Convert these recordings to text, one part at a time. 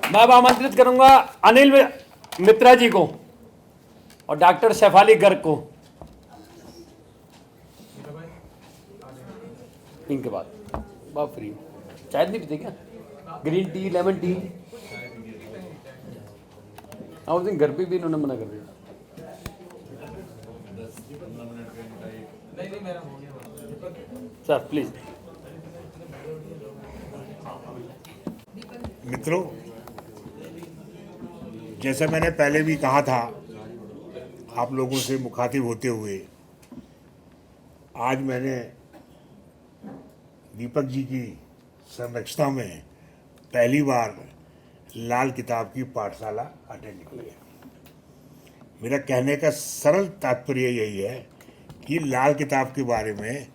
मैं अब आमंत्रित करूंगा अनिल मित्रा जी को और डॉक्टर शेफाली गर्ग को इनके बाद। बाप फ्री चाय नहीं पीते क्या? Green tea, lemon tea. हाँ उस दिन घर पे भी इन्होंने मना कर दिया। Sir please. मित्रों, जैसा मैंने पहले भी कहा था आप लोगों से मुखातिब होते हुए, आज मैंने दीपक जी की संरक्षता में पहली बार लाल किताब की पाठशाला अटेंड की है। मेरा कहने का सरल तात्पर्य यही है कि लाल किताब के बारे में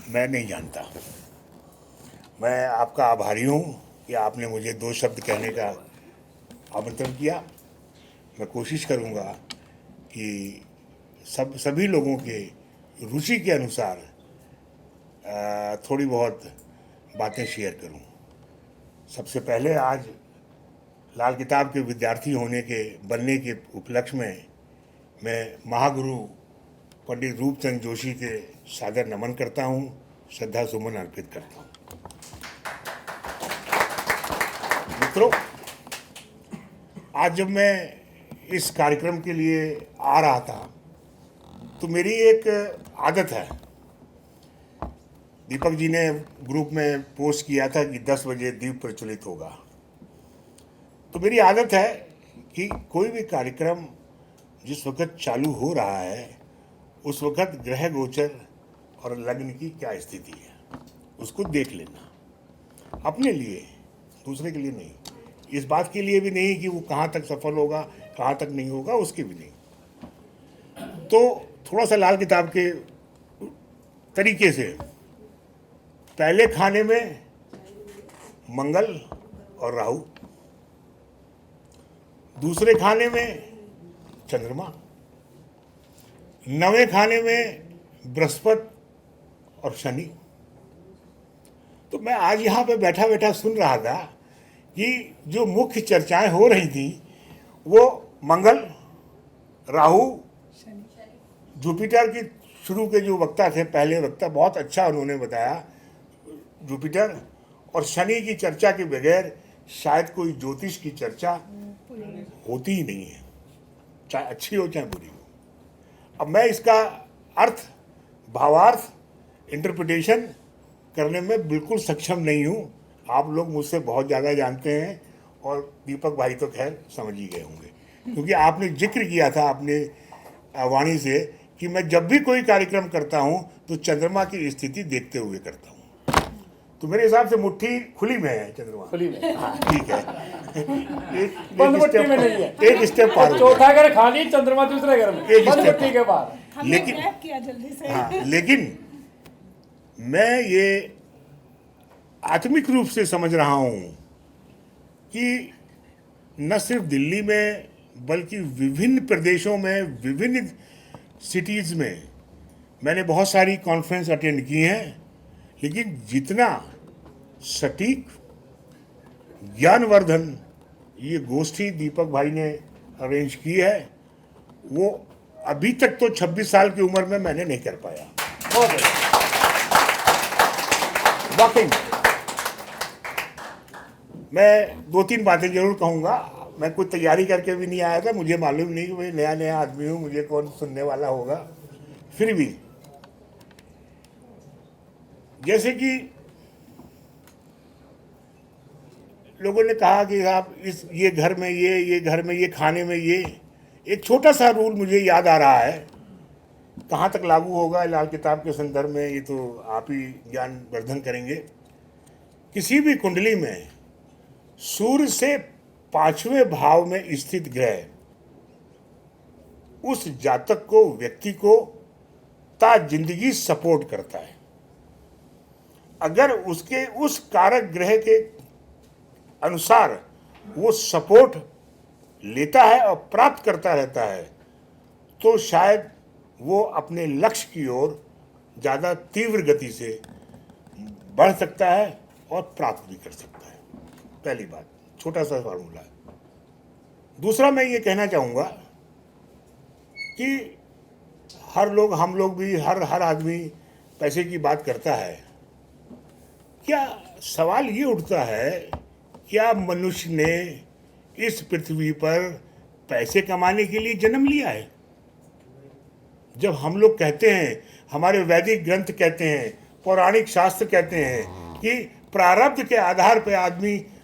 मैं नहीं जानता। मैं आपका आभारी हूँ कि आपने मुझे दो शब्द कहने का आमंत्रण किया। मैं कोशिश करूँगा कि सभी लोगों के रुचि के अनुसार थोड़ी बहुत बातें शेयर करूं। सबसे पहले आज लाल किताब के विद्यार्थी बनने के उपलक्ष्य में मैं महागुरु पंडित रूपचंद जोशी के सादर नमन करता हूं, श्रद्धा सुमन अर्पित करता हूं। मित्रों, आज जब मैं इस कार्यक्रम के लिए आ रहा था तो मेरी एक आदत है। दीपक जी ने ग्रुप में पोस्ट किया था कि 10 बजे दीप प्रज्वलित होगा, तो मेरी आदत है कि कोई भी कार्यक्रम जिस वक्त चालू हो रहा है उस वक्त ग्रह गोचर और लग्न की क्या स्थिति है उसको देख लेना, अपने लिए, दूसरे के लिए नहीं। इस बात के लिए भी नहीं कि वो कहाँ तक सफल होगा, कहाँ तक नहीं होगा, उसके भी नहीं। तो थोड़ा सा लाल किताब के तरीके से पहले खाने में मंगल और राहु, दूसरे खाने में चंद्रमा, नवें खाने में बृहस्पति और शनि। तो मैं आज यहाँ पे बैठा बैठा सुन रहा था कि जो मुख्य चर्चाएं हो रही थी वो मंगल, राहु, जुपिटर की शुरू के जो वक्ता थे, पहले वक्ता बहुत अच्छा उन्होंने बताया, जुपिटर और शनि की चर्चा के बगैर शायद कोई ज्योतिष की चर्चा होती ही नहीं है, चाहे अच्छी हो चाहे बुरी हो। अब मैं इसका अर्थ, भावार्थ, इंटरप्रिटेशन करने में बिल्कुल सक्षम नहीं हूँ। आप लोग मुझसे बहुत ज़्यादा जानते हैं और दीपक भाई तो खैर समझ ही गए होंगे, क्योंकि आपने जिक्र किया था अपने वाणी से कि मैं जब भी कोई कार्यक्रम करता हूँ तो चंद्रमा की स्थिति देखते हुए करता हूँ। तो मेरे हिसाब से मुट्ठी खुली में है चंद्रमा, खुली में। हाँ ठीक है। बंद मुट्ठी में नहीं है, एक स्टेप पार हो चौथा घर खाली, चंद्रमा दूसरे घर में, एक बंद स्टेप मुट्ठी के बाद। लेकिन किया जल्दी से। हाँ, लेकिन मैं ये आत्मिक रूप से समझ रहा हूँ कि न सिर्फ दिल्ली में बल्कि विभिन्न प्रदेशों में, विभिन्न सिटीज़ में मैंने बहुत सारी कॉन्फ्रेंस अटेंड की हैं, लेकिन जितना सटीक ज्ञानवर्धन ये गोष्ठी दीपक भाई ने अरेंज की है वो अभी तक तो 26 साल की उम्र में मैंने नहीं कर पाया। बहुत है। वाकई मैं 2-3 बातें जरूर कहूँगा। मैं कोई तैयारी करके भी नहीं आया था, मुझे मालूम नहीं कि मैं नया नया आदमी हूँ, मुझे कौन सुनने वाला होगा। फिर भी जैसे कि लोगों ने कहा कि आप ये घर में ये घर में ये, खाने में ये, एक छोटा सा रूल मुझे याद आ रहा है। कहाँ तक लागू होगा लाल किताब के संदर्भ में ये तो आप ही ज्ञान वर्धन करेंगे। किसी भी कुंडली में सूर्य से 5वें भाव में स्थित ग्रह उस जातक को, व्यक्ति को ता जिंदगी सपोर्ट करता है। अगर उसके उस कारक ग्रह के अनुसार वो सपोर्ट लेता है और प्राप्त करता रहता है तो शायद वो अपने लक्ष्य की ओर ज़्यादा तीव्र गति से बढ़ सकता है और प्राप्त भी कर सकता है। पहली बात, छोटा सा फार्मूला है। दूसरा मैं ये कहना चाहूँगा कि हम लोग भी हर आदमी पैसे की बात करता है। क्या सवाल ये उठता है, क्या मनुष्य ने इस पृथ्वी पर पैसे कमाने के लिए जन्म लिया है? जब हम लोग कहते हैं, हमारे वैदिक ग्रंथ कहते हैं, पौराणिक शास्त्र कहते हैं कि प्रारब्ध के आधार पर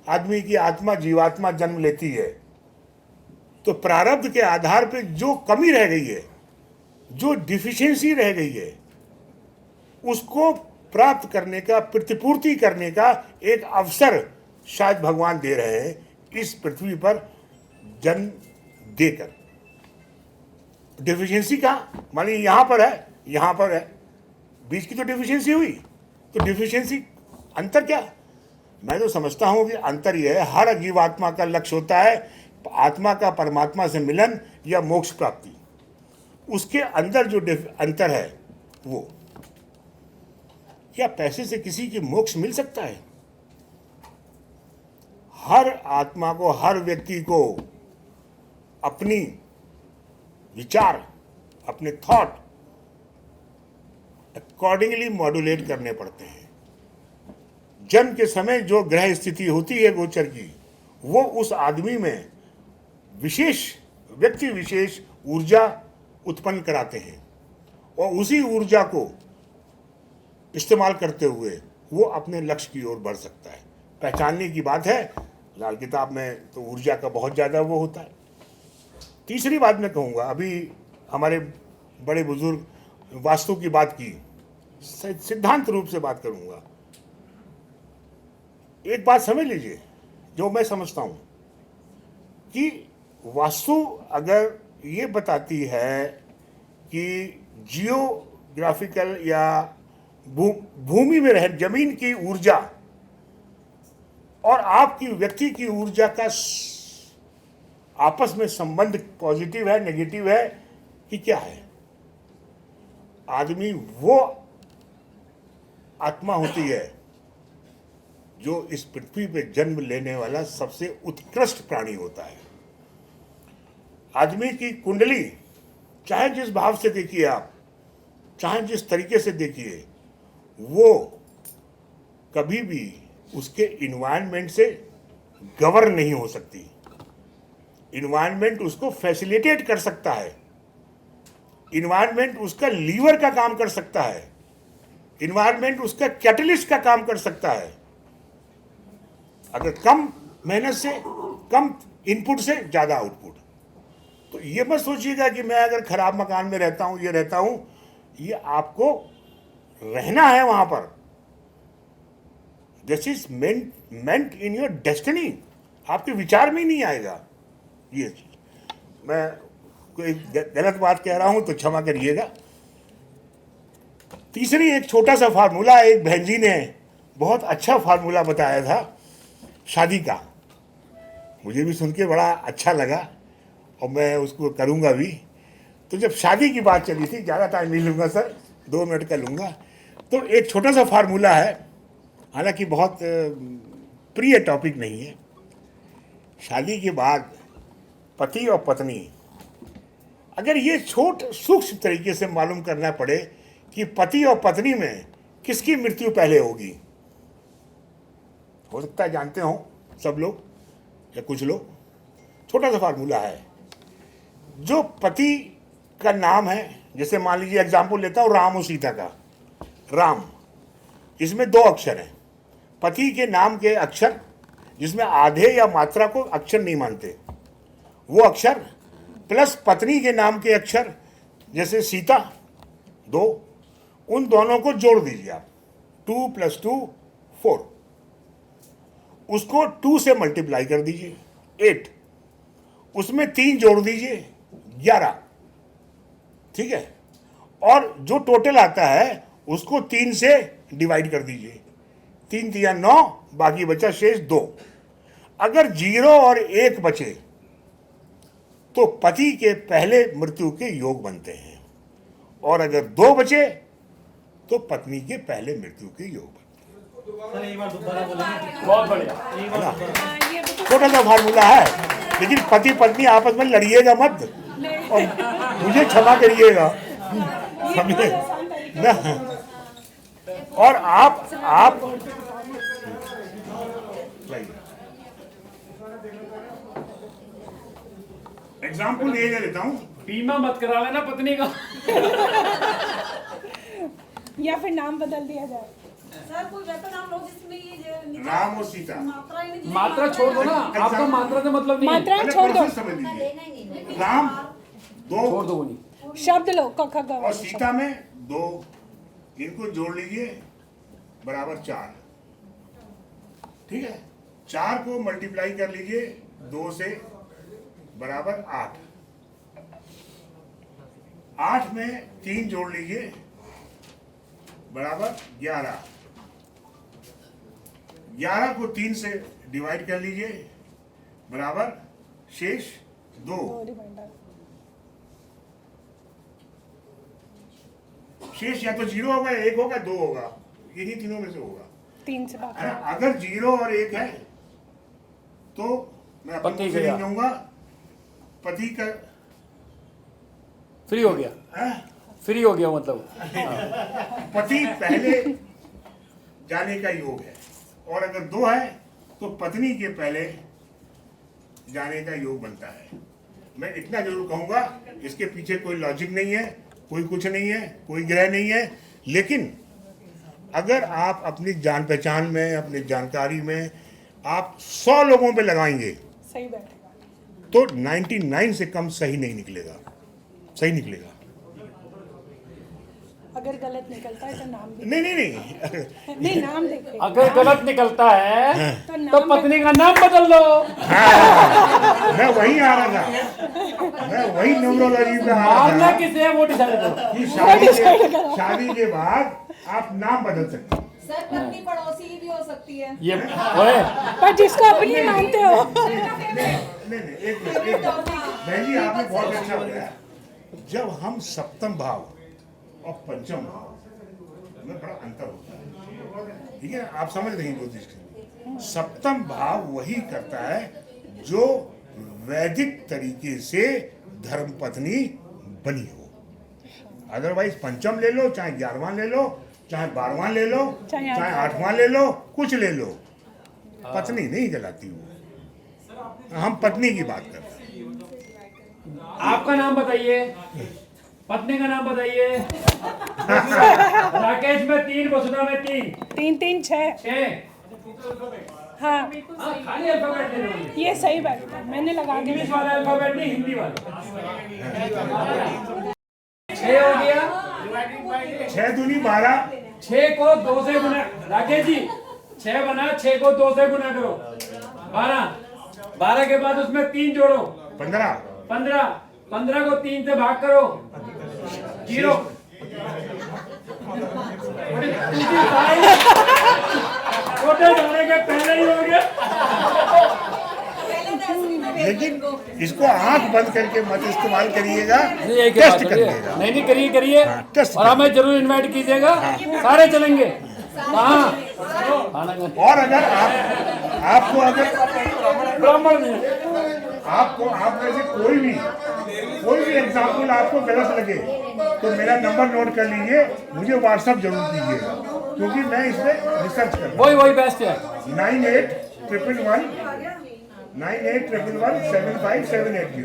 आदमी की आत्मा जीवात्मा जन्म लेती है, तो प्रारब्ध के आधार पर जो कमी रह गई है, जो डिफिशियंसी रह गई है, उसको प्राप्त करने का, प्रतिपूर्ति करने का एक अवसर शायद भगवान दे रहे हैं इस पृथ्वी पर जन्म देकर। डिफिशियंसी कहाँ? मानिए यहाँ पर है, बीच की तो डिफिशियंसी हुई, तो डिफिशियंसी अंतर क्या? मैं तो समझता हूँ कि अंतर यह है, हर जीवात्मा का लक्ष्य होता है आत्मा का परमात्मा से मिलन या मोक्ष प्राप्ति। उसके अंदर जो अंतर है वो, क्या पैसे से किसी की मोक्ष मिल सकता है? हर आत्मा को, हर व्यक्ति को अपनी विचार, अपने थॉट अकॉर्डिंगली मॉड्यूलेट करने पड़ते हैं। जन्म के समय जो ग्रह स्थिति होती है गोचर की, वो उस आदमी में व्यक्ति विशेष ऊर्जा उत्पन्न कराते हैं और उसी ऊर्जा को इस्तेमाल करते हुए वो अपने लक्ष्य की ओर बढ़ सकता है। पहचानने की बात है, लाल किताब में तो ऊर्जा का बहुत ज़्यादा वो होता है। तीसरी बात मैं कहूँगा, अभी हमारे बड़े बुजुर्ग वास्तु की बात की, सिद्धांत रूप से बात करूँगा। एक बात समझ लीजिए, जो मैं समझता हूँ कि वास्तु अगर ये बताती है कि जियोग्राफिकल या भूमि में रह जमीन की ऊर्जा और आपकी व्यक्ति की ऊर्जा का आपस में संबंध पॉजिटिव है, नेगेटिव है कि क्या है, आदमी वो आत्मा होती है जो इस पृथ्वी पे जन्म लेने वाला सबसे उत्कृष्ट प्राणी होता है। आदमी की कुंडली चाहे जिस भाव से देखिए आप, चाहे जिस तरीके से देखिए, वो कभी भी उसके इन्वायरमेंट से गवर्न नहीं हो सकती। इन्वायरमेंट उसको फैसिलिटेट कर सकता है, इन्वायरमेंट उसका लीवर का काम कर सकता है, इन्वायरमेंट उसका कैटलिस्ट का काम कर सकता है। अगर कम मेहनत से, कम इनपुट से ज़्यादा आउटपुट। तो ये मत सोचिएगा कि मैं अगर खराब मकान में रहता हूँ, ये आपको रहना है वहां पर। This is meant in your destiny. आपके विचार में ही नहीं आएगा ये चीज। मैं कोई गलत बात कह रहा हूं तो क्षमा करिएगा। तीसरी, एक छोटा सा फार्मूला, एक बहन जी ने बहुत अच्छा फार्मूला बताया था शादी का, मुझे भी सुन के बड़ा अच्छा लगा और मैं उसको करूंगा भी। तो जब शादी की बात चली थी, ज़्यादा टाइम नहीं लूँगा सर, 2 मिनट का लूँगा। तो एक छोटा सा फार्मूला है, हालांकि बहुत प्रिय टॉपिक नहीं है। शादी के बाद पति और पत्नी, अगर ये सूक्ष्म तरीके से मालूम करना पड़े कि पति और पत्नी में किसकी मृत्यु पहले होगी, हो सकता है जानते हो सब लोग या कुछ लोग। छोटा सा फार्मूला है, जो पति का नाम है, जैसे मान लीजिए एग्जाम्पल लेता हूँ राम और सीता का। राम, इसमें 2 अक्षर हैं। पति के नाम के अक्षर, जिसमें आधे या मात्रा को अक्षर नहीं मानते, वो अक्षर प्लस पत्नी के नाम के अक्षर, जैसे सीता 2, उन दोनों को जोड़ दीजिए आप। 2 + 2 4, उसको 2 से मल्टीप्लाई कर दीजिए 8, उसमें 3 जोड़ दीजिए 11, ठीक है। और जो टोटल आता है उसको 3 से डिवाइड कर दीजिए, 3 × 3 = 9, बाकी बचा शेष 2। अगर 0 और 1 बचे तो पति के पहले मृत्यु के योग बनते हैं, और अगर 2 बचे तो पत्नी के पहले मृत्यु के योग बनते हैं। बहुत बढ़िया। छोटा सा फार्मूला है, लेकिन पति पत्नी आपस में लड़िएगा मत और मुझे क्षमा करिएगा, समझे ना। और आप एग्जाम्पल ये ले लेता हूँ, बीमा मत करा लेना पत्नी का। या फिर नाम बदल दिया जाए। सर कोई वैसा नाम लो जिसमें ये जो राम और सीता, मात्रा ही नहीं, मात्रा छोड़ दो ना, आपका मात्रा से मतलब नहीं है। मात्रा पहले छोड़ दो, प्रोसेस समझ लीजिए। राम दो छोड़ दो वो नहीं। शब्द लो क ख ग और सीता में दो, इनको जोड़ लीजिए बराबर 4। ठीक है, 4 को मल्टीप्लाई कर लीजिए 2 से बराबर 8। 8 में 3 जोड़ लीजिए बराबर 11। 11 को 3 से डिवाइड कर लीजिए बराबर शेष 2। शेष या तो 0 होगा, 1 होगा, 2 होगा, इन्हीं तीनों में से होगा। 3 से बात है ना? अगर 0 और 1 है तो मैं अपनी पति से गया। नहीं कहूंगा, पति का फ्री हो गया, है? फ्री हो गया मतलब। पति पहले जाने का योग है, और अगर 2 है तो पत्नी के पहले जाने का योग बनता है। मैं इतना जरूर कहूंगा, इसके पीछे कोई लॉजिक नहीं है, कोई कुछ नहीं है, कोई ग्रह नहीं है। लेकिन अगर आप अपनी जान पहचान में, अपनी जानकारी में आप 100 लोगों पे लगाएंगे सही बैठेगा। तो 99 से कम सही नहीं निकलेगा, सही निकलेगा। अगर गलत निकलता है तो नाम भी नहीं नहीं नहीं नहीं, नाम देखे। अगर गलत निकलता है तो तो नाम पत्नी का नाम बदल लो। मैं वही आ रहा था, मैं वही न्यूमरोलॉजी पे आ रहा मानना था किसे है वो डिसाइड करो। कि शादी के बाद आप नाम बदल सकते हैं। सर पत्नी पड़ोसी भी हो सकती है। ये ओए, पर जिसको अपनी मानते हो। नहीं एक मिनट बहन जी, आपने बहुत अच्छा बताया। जब हम सप्तम भाव और पंचम भाव में बड़ा अंतर होता है, ठीक है, आप समझ रहे हैं ज्योतिष के। सप्तम भाव वही करता है जो वैदिक तरीके से धर्मपत्नी बनी हो। अदरवाइज पंचम ले लो, चाहे 11वां ले लो, चाहे 12वां ले लो, चाहे चाहे 8वां ले लो, कुछ ले लो, पत्नी नहीं कहलाती वो। हम पत्नी की बात करते हैं। आपका नाम बताइए, पत्नी का नाम बताइए। राकेश में 3, वसुधा में 3, 3 3 6। 6। हाँ खाली अल्फाबेट ले लो। ये सही बैठता है, मैंने लगा के इंग्लिश वाला अल्फाबेट नहीं, हिंदी वाला। 6 हो गया। 6 दूनी 12। 6 को 2 से गुना, राकेश जी 6 बना, 6 को 2 से गुना करो 12। 12 के बाद उसमें 3 जोड़ो 15। 15। 15 को 3 से भाग करो 0। छोटे जाने के पहले ही हो गया। पहले नर्सरी में भेज लेकिन इनको। इसको आंख बंद करके मत इस्तेमाल करिएगा, नहीं, एक ही बात टेस्ट करिए। करिएगा। नहीं नहीं, करिए करिए। हाँ, टेस्ट और हमें जरूर इनवाइट कीजिएगा, सारे चलेंगे। हाँ, खाना खा- और अगर आपको अगर ब्राह्मण में। आपको आप में से कोई भी एग्जाम्पल आपको गलत लगे तो मेरा नंबर नोट कर लीजिए, मुझे व्हाट्सएप जरूर कीजिएगा, क्योंकि मैं इस पर रिसर्च कर रहा वही बेस्ट है। हूँ। 9811175780।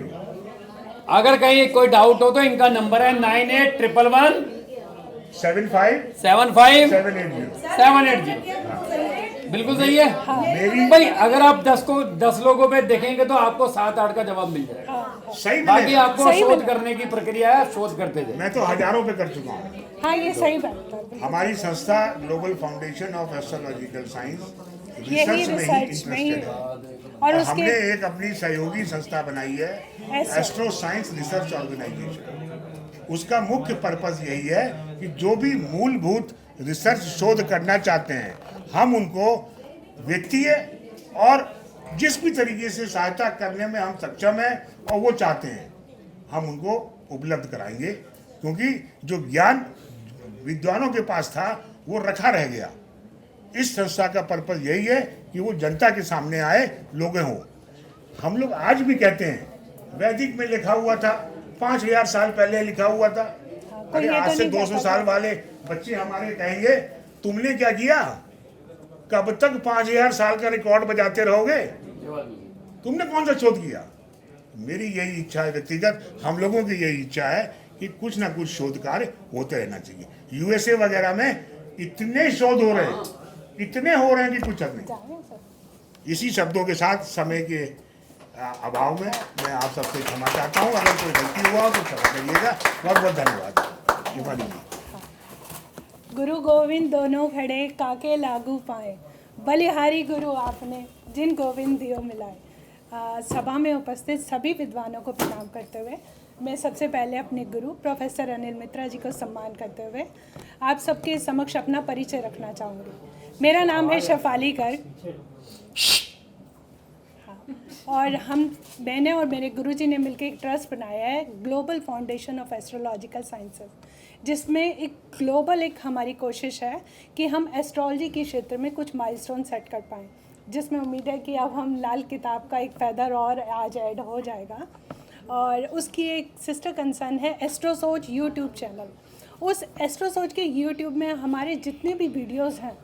अगर कहीं कोई डाउट हो तो इनका नंबर है 9811 75 75 780। 780। बिल्कुल सही है। मेरी भाई अगर आप 10 लोगों पे देखेंगे तो आपको 7-8 का जवाब मिल जाएगा। सही बाकी मिलेगा। आपको सही शोध मिलेगा। करने की प्रक्रिया है, शोध करते जाए। मैं तो हजारों पे कर चुका हूँ। हाँ ये सही बैठता है। हमारी संस्था global foundation of astrological science यही रिसर्च में ही रिसर्च में ही इंटरेस्टेड है। और हमने उसके एक अपनी सहयोगी संस्था बनाई है, ऐसे। Astro science research organisation. उसका मुख्य पर्पस यही है कि जो भी मूलभूत रिसर्च शोध करना चाहते हैं, हम उनको वित्तीय और जिस भी तरीके से सहायता करने में हम सक्षम हैं और वो चाहते हैं, हम उनको उपलब्ध कराएंगे। क्योंकि जो ज्ञान विद्वानों के पास था वो रखा रह गया। इस संस्था का पर्पस यही है कि वो जनता के सामने आए, लोगों हो। हम लोग आज भी कहते हैं वैदिक में लिखा हुआ था, 5000 साल पहले लिखा हुआ था। कोई अरे ये आज तो से नहीं 200 कहता साल था। वाले बच्चे हमारे कहेंगे तुमने क्या किया, कब तक 5000 साल का रिकॉर्ड बजाते रहोगे, तुमने कौन सा शोध किया। मेरी यही इच्छा है व्यक्तिगत, हम लोगों की यही इच्छा है कि कुछ ना कुछ शोध कार्य होते रहना चाहिए। यूएसए वगैरह में इतने शोध हो रहे हैं, इतने हो रहे हैं कि कुछ हद नहीं। जाएं सर। इसी शब्दों के साथ समय के अभाव में मैं आप सबसे क्षमा चाहता हूँ। अगर कोई गलती हुआ तो क्षमा करिएगा। बहुत बहुत धन्यवाद। शिवानी जी। गुरु गोविंद दोनों खड़े काके लागू पाए, बलिहारी गुरु आपने जिन गोविंद दियो मिलाए। सभा में उपस्थित सभी विद्वानों को प्रणाम करते हुए मैं सबसे पहले अपने गुरु प्रोफेसर अनिल मित्रा जी को सम्मान करते हुए आप सबके समक्ष अपना परिचय रखना चाहूँगी। मेरा नाम है शेफाली गर्ग। और मैंने और मेरे गुरुजी ने मिलकर एक ट्रस्ट बनाया है, global foundation of astrological sciences, जिसमें एक ग्लोबल एक हमारी कोशिश है कि हम एस्ट्रोलॉजी के क्षेत्र में कुछ माइलस्टोन सेट कर पाएँ, जिसमें उम्मीद है कि अब हम लाल किताब का एक फेदर और आज ऐड हो जाएगा। और उसकी एक सिस्टर कंसर्न है एस्ट्रोसोच यूट्यूब चैनल। उस एस्ट्रोसोच के यूट्यूब में हमारे जितने भी वीडियोस हैं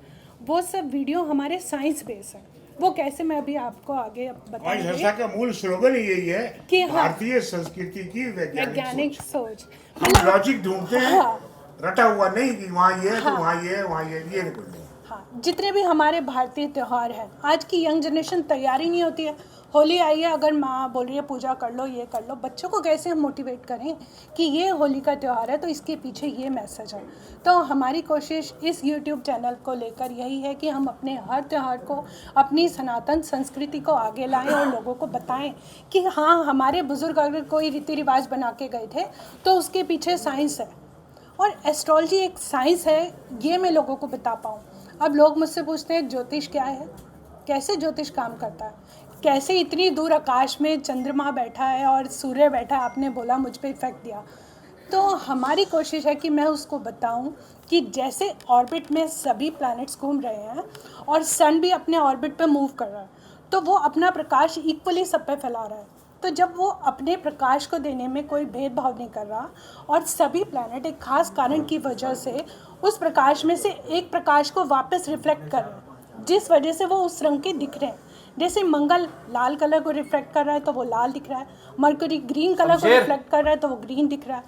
वो सब वीडियो हमारे साइंस बेस हैं। वो कैसे मैं अभी आपको आगे और बताऊंगी संस्था का मूल स्लोगन यही है कि हाँ, भारतीय संस्कृति की वैज्ञानिक सोच। हम लॉजिक ढूंढते हैं, हाँ, रटा हुआ नहीं कि वहाँ ये है तो वहाँ ये है, वहाँ ये नहीं कुछ नहीं। हाँ, जितने भी हमारे भारतीय त्यौहार हैं, आज की यंग जनरेशन तैयारी नहीं होती है। होली आई है, अगर माँ बोल रही है पूजा कर लो, ये कर लो, बच्चों को कैसे हम मोटिवेट करें कि ये होली का त्यौहार है तो इसके पीछे ये मैसेज है। तो हमारी कोशिश इस YouTube चैनल को लेकर यही है कि हम अपने हर त्यौहार को, अपनी सनातन संस्कृति को आगे लाएं और लोगों को बताएं कि हाँ, हमारे बुजुर्ग अगर कोई रीति रिवाज बना के गए थे तो उसके पीछे साइंस है और एस्ट्रोलॉजी एक साइंस है, ये मैं लोगों को बता पाऊँ। अब लोग मुझसे पूछते हैं ज्योतिष क्या है, कैसे ज्योतिष काम करता है, कैसे इतनी दूर आकाश में चंद्रमा बैठा है और सूर्य बैठा है, आपने बोला मुझ पे इफेक्ट दिया। तो हमारी कोशिश है कि मैं उसको बताऊं कि जैसे ऑर्बिट में सभी प्लैनेट्स घूम रहे हैं और सन भी अपने ऑर्बिट पे मूव कर रहा है, तो वो अपना प्रकाश इक्वली सब पे फैला रहा है। तो जब वो अपने प्रकाश को देने में कोई भेदभाव नहीं कर रहा और सभी प्लैनेट एक खास कारण की वजह से उस प्रकाश में से एक प्रकाश को वापस रिफ्लेक्ट कर रहे हैं, जिस वजह से वो उस रंग के दिख रहे हैं। जैसे मंगल लाल कलर को रिफ्लेक्ट कर रहा है तो वो लाल दिख रहा है, मरकरी ग्रीन कलर को रिफ्लेक्ट कर रहा है तो वो ग्रीन दिख रहा है।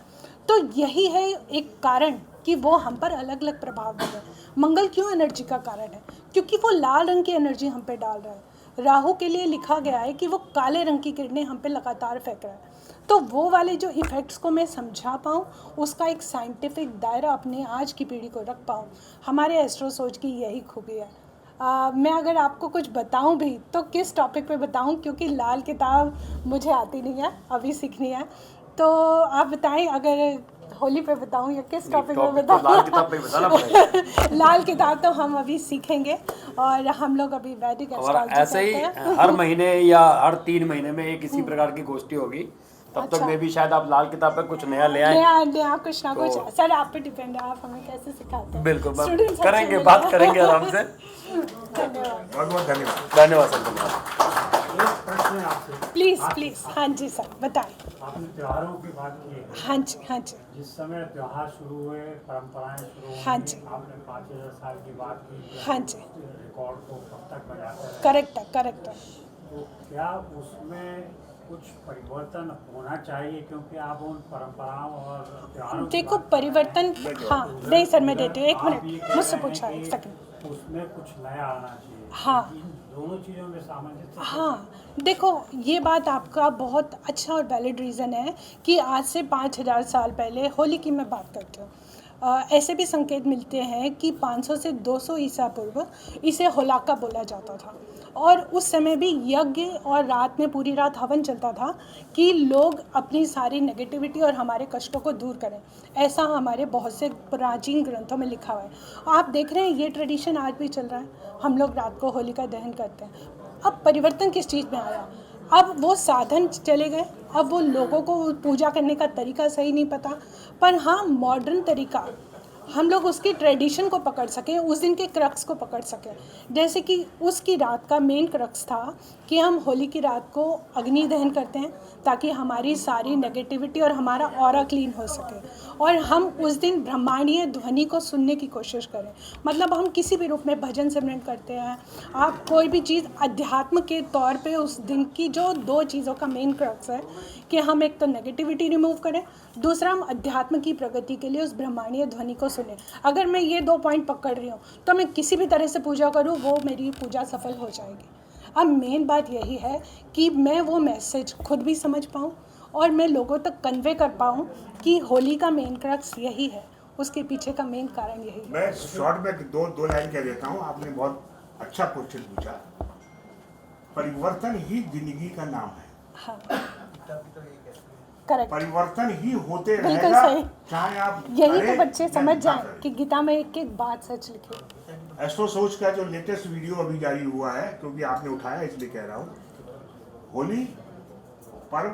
तो यही है एक कारण कि वो हम पर अलग अलग प्रभाव डाल रहे हैं। मंगल क्यों एनर्जी का कारण है? क्योंकि वो लाल रंग की एनर्जी हम पे डाल रहा है। राहु के लिए लिखा गया है कि वो काले रंग की किरणें हम पे लगातार फेंक रहा है। तो वो वाले जो इफ़ेक्ट्स को मैं समझा पाऊँ, उसका एक साइंटिफिक दायरा अपने आज की पीढ़ी को रख पाऊँ, हमारे एस्ट्रो सोच की यही खूबी है। मैं अगर आपको कुछ बताऊं भी तो किस टॉपिक पे बताऊं, क्योंकि लाल किताब मुझे आती नहीं है, अभी सीखनी है। तो आप बताएं अगर होली पे बताऊं या किस टॉपिक पे बताऊं? लाल किताब पे बताना पड़ेगा। लाल किताब तो हम अभी सीखेंगे और हम लोग अभी वैदिक और एस्ट्रोलॉजी ऐसे ही करते हैं। हर महीने या हर 3 महीने में एक इसी प्रकार की गोष्ठी होगी। तब तक अच्छा। में भी शायद आप लाल किताब पे कुछ नया ले आए। नया कुछ ना कुछ सर आप पे डिपेंड है, आप हमें कैसे सिखाते हैं। बिल्कुल Students करेंगे, अच्छे बात मिले। करेंगे आराम से। धन्यवाद। बहुत बहुत धन्यवाद। धन्यवाद सर, धन्यवाद। एक प्रश्न है आपसे। प्लीज हाँ जी सर बताएं। आपने त्योहारों की बात की है। हाँ जी जिस समय त्योहार शुरू हुए, परंपराएं शुरू हुई, हाँ जी। आपने 5000 साल की बात की कि हाँ जी। रिकॉर्ड को कब तक बजाते रहे। करेक्ट है। तो क्या उसमें कुछ परिवर्तन होना चाहिए, क्योंकि आप उन परंपराओं और त्योहारों की देखो बात कर रहे हैं। परिवर्तन, हाँ नहीं सर मैं देती हूँ, एक आप ये मिनट कह मुझसे रहे पूछा हैं एक कि सेकंड। उसमें कुछ नया आना चाहिए। हाँ। इन दोनों चीज़ों में सामंजस्य। हाँ देखो ये बात आपका बहुत अच्छा और वैलिड रीज़न है कि आज से 5000 साल पहले होली की मैं बात करती हूँ। ऐसे भी संकेत मिलते हैं कि 500 से 200 ईसा पूर्व इसे होलाका बोला जाता था और उस समय भी यज्ञ और रात में पूरी रात हवन चलता था कि लोग अपनी सारी नेगेटिविटी और हमारे कष्टों को दूर करें। ऐसा हमारे बहुत से प्राचीन ग्रंथों में लिखा हुआ है। आप देख रहे हैं ये ट्रेडिशन आज भी चल रहा है, हम लोग रात को होलिका दहन करते हैं। अब परिवर्तन किस चीज़ में आया? अब वो साधन चले गए, अब वो लोगों को पूजा करने का तरीका सही नहीं पता, पर हाँ मॉडर्न तरीका हम लोग उसकी ट्रेडिशन को पकड़ सकें, उस दिन के क्रक्स को पकड़ सकें। जैसे कि उसकी रात का मेन क्रक्स था कि हम होली की रात को अग्नि दहन करते हैं ताकि हमारी सारी नेगेटिविटी और हमारा ऑरा क्लीन हो सके, और हम उस दिन ब्रह्मांडीय ध्वनि को सुनने की कोशिश करें। मतलब हम किसी भी रूप में भजन सिमरन करते हैं, आप कोई भी चीज़ अध्यात्म के तौर पे उस दिन की जो 2 चीज़ों का मेन क्रक्स है कि हम एक तो नेगेटिविटी रिमूव करें, दूसरा हम अध्यात्म की प्रगति के लिए उस ब्रह्मांडीय ध्वनि को सुने। अगर मैं ये 2 पॉइंट पकड़ रही हूँ तो मैं किसी भी तरह से पूजा करूँ, वो मेरी पूजा सफल हो जाएगी। अब मेन बात यही है कि मैं वो मैसेज खुद भी समझ पाऊँ और मैं लोगों तक कन्वे कर पाऊँ कि होली का मेन क्रक्स यही है, उसके पीछे का मेन कारण यही है। मैं शॉर्ट में दो लाइन कह देता हूँ। आपने बहुत अच्छा क्वेश्चन पूछा। परिवर्तन ही जिंदगी का नाम है। हाँ, करेक्ट, परिवर्तन ही होते बिल्कुल रहेगा, सही। चाहे आप यही करें तो बच्चे या समझ ना जाएं करें। कि गीता में एक एक बात सच लिखी है। एस्ट्रो सोच का जो लेटेस्ट वीडियो अभी जारी हुआ है, क्योंकि आपने उठाया इसलिए कह रहा हूँ, होली पर्व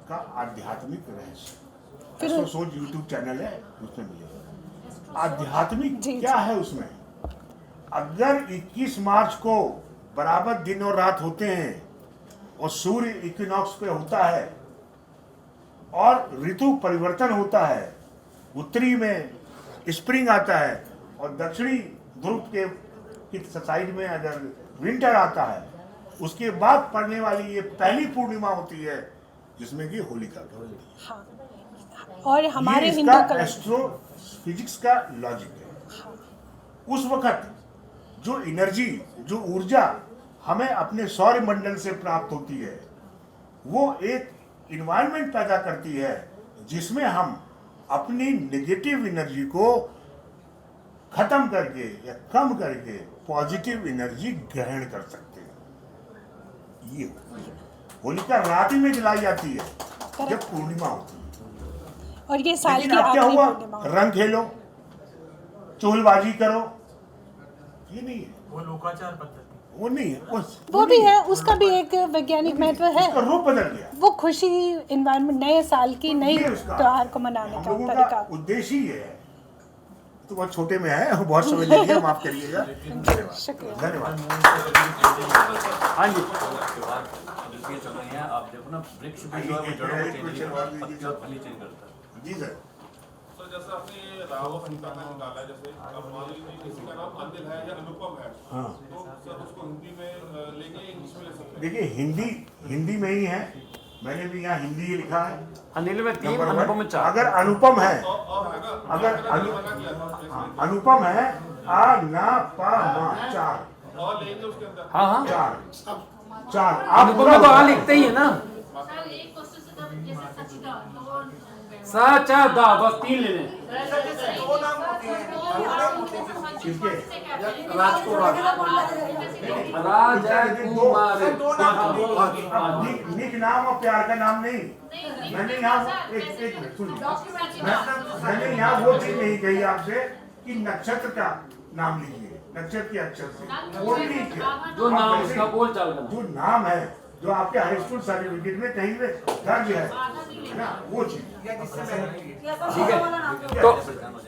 का आध्यात्मिक रहस्य। फिर एस्ट्रो सोच यूट्यूब चैनल है, उसमें मिलेगा। आध्यात्मिक जी, क्या है उसमें? अगर 21 मार्च को बराबर दिन और रात होते हैं और सूर्य इक्विनॉक्स पे होता है और ऋतु परिवर्तन होता है, उत्तरी में स्प्रिंग आता है और दक्षिणी ध्रुव के साइड में अगर विंटर आता है, उसके बाद पड़ने वाली ये पहली पूर्णिमा होती है जिसमें कि होलिका दहन होती है। हाँ, और हमारे ये हिंदू इसका कल्चर, एस्ट्रो फिजिक्स का लॉजिक है। उस वक्त जो एनर्जी, जो ऊर्जा हमें अपने सौर मंडल से प्राप्त होती है, वो एक इन्वायरमेंट पैदा करती है जिसमें हम अपनी नेगेटिव एनर्जी को खत्म करके या कम करके पॉजिटिव एनर्जी ग्रहण कर सकते हैं। ये होलिका रात ही में जलाई जाती है जब पूर्णिमा होती है। और ये साल लेकिन की अब क्या आखिरी हुआ, पूर्णिमा। रंग खेलो, चुगलबाजी करो, ये नहीं है, वो लोकाचार पद्धति। वो नहीं है, वो भी नहीं है, उसका भी एक वैज्ञानिक महत्व है। उसका रूप बदल गया। वो खुशी, इन्वायरमेंट, नए साल की नई ये उसका- त्योहार को मनाने हम का लोगों तरीका। का उद्देश्य ही है। तो बहुत छोटे में है, बहुत समय ले लिया, माफ करिएगा। शुक्रिया। धन्यवाद। हाँ जी, ये चल रही है। आप देखो ना, वृक्ष भी जो है वो जड़ों को चेंज करता है, पत्ते और फली चेंज करता है। जी सर। तो जैसे आपने राव हंता का निकाला है, जैसे अब मान लीजिए किसी का नाम अनिल है या अनुपम है, हाँ। तो सर उसको हिंदी में लेंगे, इंग्लिश में ले सकते हैं? देखिए हिंदी में ही है, मैंने भी यहाँ हिंदी ही लिखा है। अनिल में 3, नंबर अनुपम में 1। 4। अगर अनुपम है, और है ना, अगर अनुपम है, आ ना पा मा 4 और लेंगे उसके अंदर। हाँ हाँ, 4 आप अनुपम में तो आ लिखते ही है ना। सचा दा, बस 3 ले लें। किसके? राजकुमार। निक नाम और प्यार का नाम नहीं। मैंने यहाँ एक मिनट सुनिए, मैंने यहाँ वो चीज नहीं कही आपसे कि नक्षत्र का नाम लीजिए, नक्षत्र के अक्षर से, वो भी नहीं किया। जो नाम उसका बोल चाल करना। जो नाम है, जो आपके हाई स्कूल सर्टिफिकेट में कहीं पे दर्ज है ना, वो चीज। ठीक है, तो